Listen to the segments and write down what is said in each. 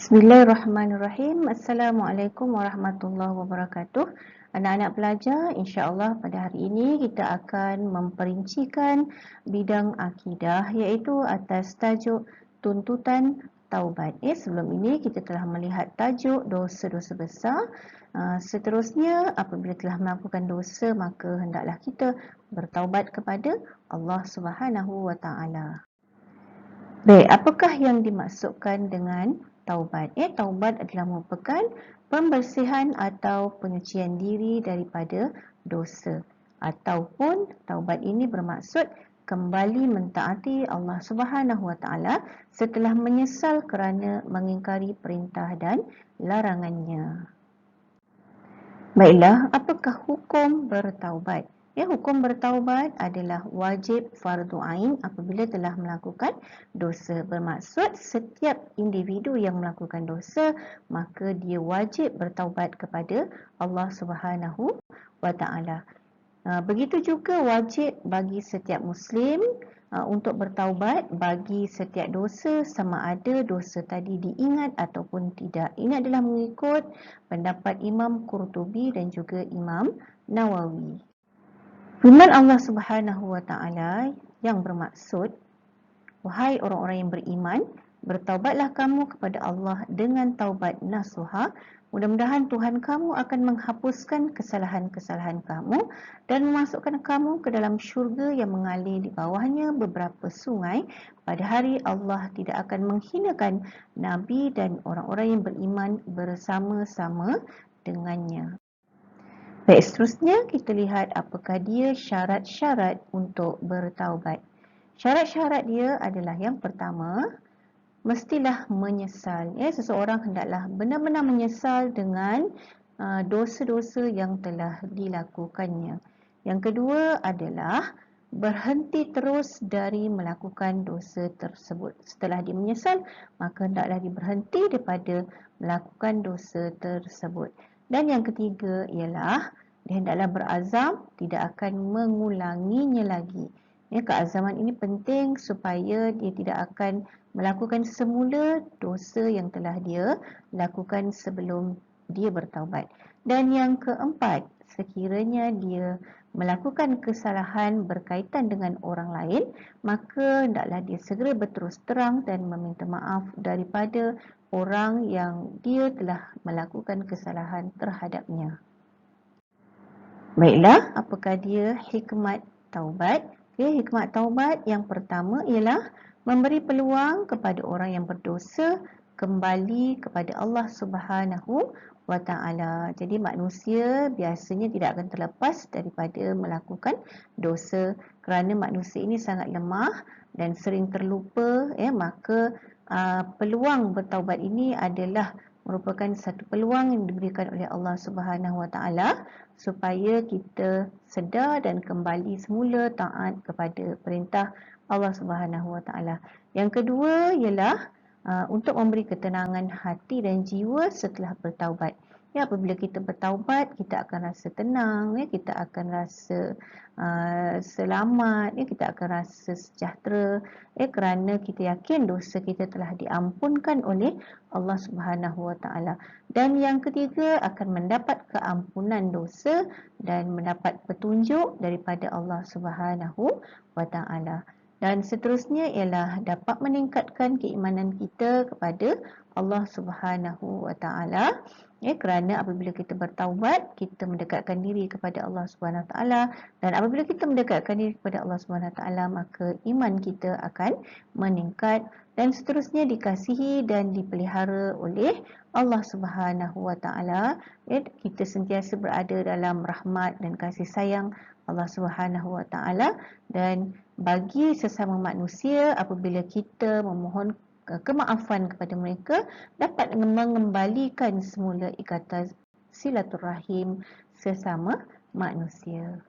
Bismillahirrahmanirrahim. Assalamualaikum warahmatullahi wabarakatuh. Anak-anak pelajar, insya-Allah pada hari ini kita akan memperincikan bidang akidah iaitu atas tajuk tuntutan taubat. Sebelum ini kita telah melihat tajuk dosa-dosa besar. Seterusnya, apabila telah melakukan dosa maka hendaklah kita bertaubat kepada Allah Subhanahu wa taala. Baik, apakah yang dimaksudkan dengan taubat? Taubat adalah merupakan pembersihan atau penyucian diri daripada dosa. Ataupun taubat ini bermaksud kembali mentaati Allah Subhanahu Wa Taala setelah menyesal kerana mengingkari perintah dan larangannya. Baiklah, apakah hukum bertaubat? Hukum bertaubat adalah wajib fardu ain apabila telah melakukan dosa. Bermaksud setiap individu yang melakukan dosa, maka dia wajib bertaubat kepada Allah Subhanahu wa taala. Begitu juga wajib bagi setiap muslim untuk bertaubat bagi setiap dosa sama ada dosa tadi diingat ataupun tidak. Ini adalah mengikut pendapat Imam Qurtubi dan juga Imam Nawawi. Firman Allah Subhanahu wa taala yang bermaksud, wahai orang-orang yang beriman, bertaubatlah kamu kepada Allah dengan taubat nasuha. Mudah-mudahan Tuhan kamu akan menghapuskan kesalahan-kesalahan kamu dan memasukkan kamu ke dalam syurga yang mengalir di bawahnya beberapa sungai. Pada hari Allah tidak akan menghinakan Nabi dan orang-orang yang beriman bersama-sama dengannya. Baik, seterusnya kita lihat apakah dia syarat-syarat untuk bertaubat. Syarat-syarat dia adalah yang pertama, mestilah menyesal. Seseorang hendaklah benar-benar menyesal dengan dosa-dosa yang telah dilakukannya. Yang kedua adalah berhenti terus dari melakukan dosa tersebut. Setelah dia menyesal, maka hendaklah dia berhenti daripada melakukan dosa tersebut. Dan yang ketiga ialah dia hendaklah berazam tidak akan mengulanginya lagi. Keazaman ini penting supaya dia tidak akan melakukan semula dosa yang telah dia lakukan sebelum dia bertaubat. Dan yang keempat, sekiranya dia melakukan kesalahan berkaitan dengan orang lain, maka hendaklah dia segera berterus terang dan meminta maaf daripada orang yang dia telah melakukan kesalahan terhadapnya. Baiklah, apakah dia hikmat taubat? Hikmat taubat yang pertama ialah memberi peluang kepada orang yang berdosa kembali kepada Allah Subhanahu wa taala. Jadi manusia biasanya tidak akan terlepas daripada melakukan dosa kerana manusia ini sangat lemah dan sering terlupa, maka peluang bertaubat ini adalah merupakan satu peluang yang diberikan oleh Allah Subhanahu wa taala supaya kita sedar dan kembali semula taat kepada perintah Allah Subhanahu wa taala. Yang kedua ialah untuk memberi ketenangan hati dan jiwa setelah bertaubat. Apabila kita bertaubat, kita akan rasa tenang, kita akan rasa selamat, kita akan rasa sejahtera, kerana kita yakin dosa kita telah diampunkan oleh Allah Subhanahu wa taala. Dan yang ketiga, akan mendapat keampunan dosa dan mendapat petunjuk daripada Allah Subhanahu wa taala. Dan seterusnya ialah dapat meningkatkan keimanan kita kepada Allah Subhanahu wa taala. Kerana apabila kita bertaubat, kita mendekatkan diri kepada Allah Subhanahu wa taala, dan apabila kita mendekatkan diri kepada Allah Subhanahu wa taala, maka iman kita akan meningkat dan seterusnya dikasihi dan dipelihara oleh Allah Subhanahu wa taala. Kita sentiasa berada dalam rahmat dan kasih sayang Allah Subhanahu wa taala, dan bagi sesama manusia apabila kita memohon kemaafan kepada mereka dapat mengembalikan semula ikatan silaturahim sesama manusia.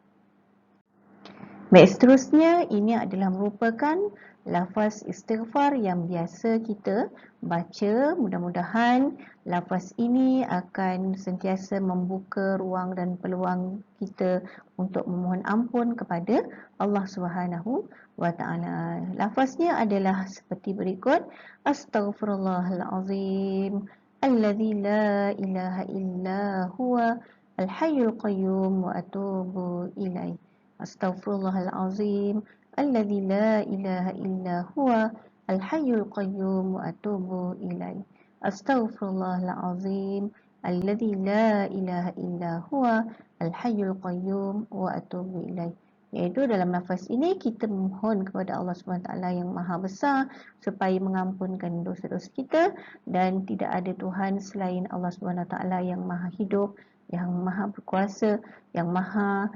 Baik, seterusnya ini adalah merupakan lafaz istighfar yang biasa kita baca. Mudah-mudahan lafaz ini akan sentiasa membuka ruang dan peluang kita untuk memohon ampun kepada Allah Subhanahu wa taala. Lafaznya adalah seperti berikut: Astaghfirullahalazim alladzi la ilaha illa huwa al-hayyul qayyum wa atubu ilaih. Astaghfirullahalazim alladzi la ilaha illa huwa al-hayyul qayyum wa atubu ilaih. Astaghfirullahalazim alladzi la ilaha illa huwa al-hayyul qayyum wa atubu ilaih. Iaitu dalam lafaz ini kita memohon kepada Allah SWT yang Maha Besar supaya mengampunkan dosa-dosa kita, dan tidak ada Tuhan selain Allah SWT yang Maha Hidup, yang Maha Berkuasa, yang Maha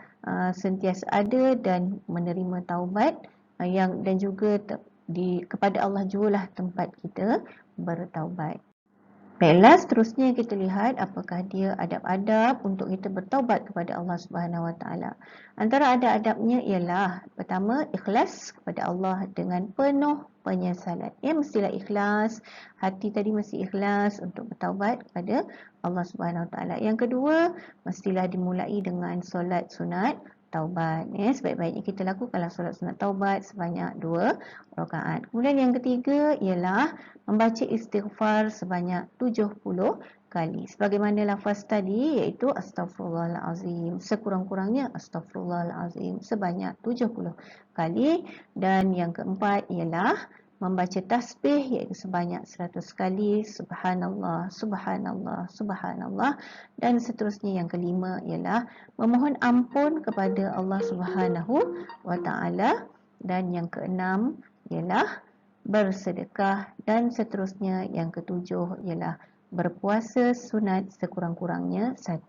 sentiasa ada dan menerima taubat, dan juga kepada Allah jugalah tempat kita bertaubat. Baiklah, seterusnya kita lihat apakah dia adab-adab untuk kita bertaubat kepada Allah Subhanahu Wa Taala. Antara adab-adabnya ialah pertama, ikhlas kepada Allah dengan penuh penyesalan. Mestilah ikhlas, hati tadi mesti ikhlas untuk bertaubat kepada Allah Subhanahu Wa Taala. Yang kedua, mestilah dimulai dengan solat sunat taubat. Sebaik-baiknya kita lakukanlah solat sunat taubat sebanyak 2 rakaat. Kemudian yang ketiga ialah membaca istighfar sebanyak 70 kali. Sebagaimana lafaz tadi, iaitu astaghfirullahalazim. Sekurang-kurangnya astaghfirullahalazim sebanyak 70 kali. Dan yang keempat ialah membaca tasbih, iaitu sebanyak 100 kali. Subhanallah, subhanallah, subhanallah. Dan seterusnya yang kelima ialah memohon ampun kepada Allah Subhanahu wa taala. Dan yang keenam ialah bersedekah, dan seterusnya yang ketujuh ialah berpuasa sunat sekurang-kurangnya 1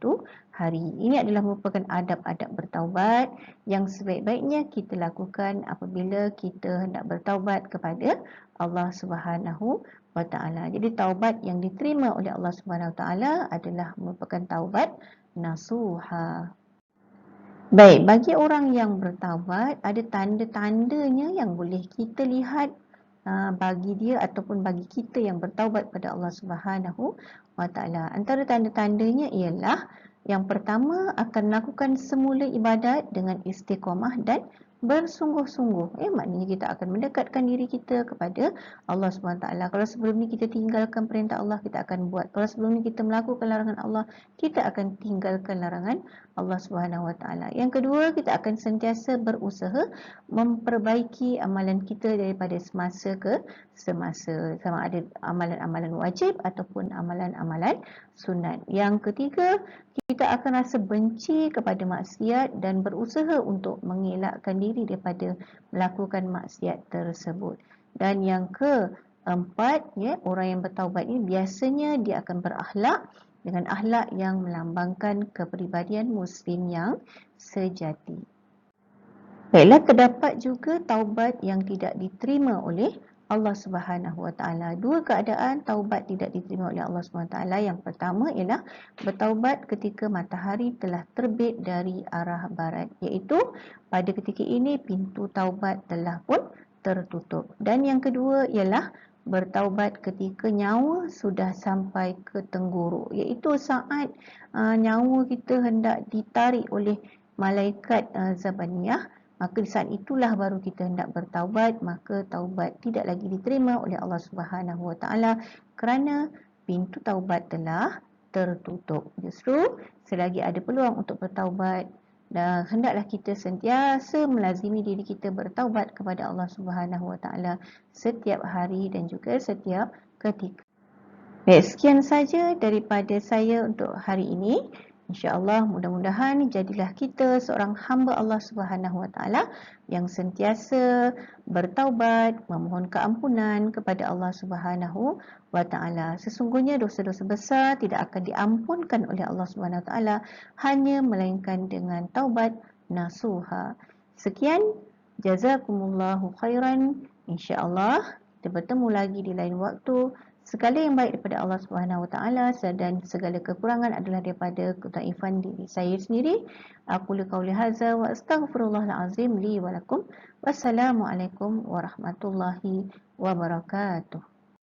hari. Ini adalah merupakan adab-adab bertaubat yang sebaik-baiknya kita lakukan apabila kita hendak bertaubat kepada Allah Subhanahu wa taala. Jadi taubat yang diterima oleh Allah Subhanahu wa taala adalah merupakan taubat nasuha. Baik, bagi orang yang bertaubat, ada tanda-tandanya yang boleh kita lihat bagi dia ataupun bagi kita yang bertaubat pada Allah Subhanahu wa taala. Antara tanda-tandanya ialah yang pertama, akan melakukan semula ibadat dengan istiqamah dan bersungguh-sungguh. Maknanya kita akan mendekatkan diri kita kepada Allah SWT. Kalau sebelum ni kita tinggalkan perintah Allah, kita akan buat. Kalau sebelum ni kita melakukan larangan Allah, kita akan tinggalkan larangan Allah SWT. Yang kedua, kita akan sentiasa berusaha memperbaiki amalan kita daripada semasa ke semasa, sama ada amalan-amalan wajib ataupun amalan-amalan sunat. Yang ketiga, kita akan rasa benci kepada maksiat dan berusaha untuk mengelakkan diri daripada melakukan maksiat tersebut. Dan yang keempat, orang yang bertaubat ini biasanya dia akan berakhlak dengan akhlak yang melambangkan kepribadian Muslim yang sejati. Baiklah, terdapat juga taubat yang tidak diterima oleh Allah Subhanahu wa taala. Dua keadaan taubat tidak diterima oleh Allah Subhanahu wa taala. Yang pertama ialah bertaubat ketika matahari telah terbit dari arah barat, iaitu pada ketika ini pintu taubat telah pun tertutup. Dan yang kedua ialah bertaubat ketika nyawa sudah sampai ke tenggorok, iaitu saat nyawa kita hendak ditarik oleh malaikat Zabaniyah. Maka di saat itulah baru kita hendak bertaubat, maka taubat tidak lagi diterima oleh Allah Subhanahu wa taala kerana pintu taubat telah tertutup. Justru selagi ada peluang untuk bertaubat, dan hendaklah kita sentiasa melazimi diri kita bertaubat kepada Allah Subhanahu wa taala setiap hari dan juga setiap ketika. Baik, sekian saja daripada saya untuk hari ini. InsyaAllah mudah-mudahan jadilah kita seorang hamba Allah Subhanahu wa taala yang sentiasa bertaubat, memohon keampunan kepada Allah Subhanahu wa taala. Sesungguhnya dosa-dosa besar tidak akan diampunkan oleh Allah Subhanahu wa taala hanya melainkan dengan taubat nasuha. Sekian, jazakumullahu khairan. InsyaAllah kita bertemu lagi di lain waktu. Segala yang baik daripada Allah Subhanahu Wa Taala dan segala kekurangan adalah daripada ketaifan diri saya sendiri. Aku qauli hadza wa astaghfirullahal azim li wa lakum. Wassalamualaikum warahmatullahi wabarakatuh.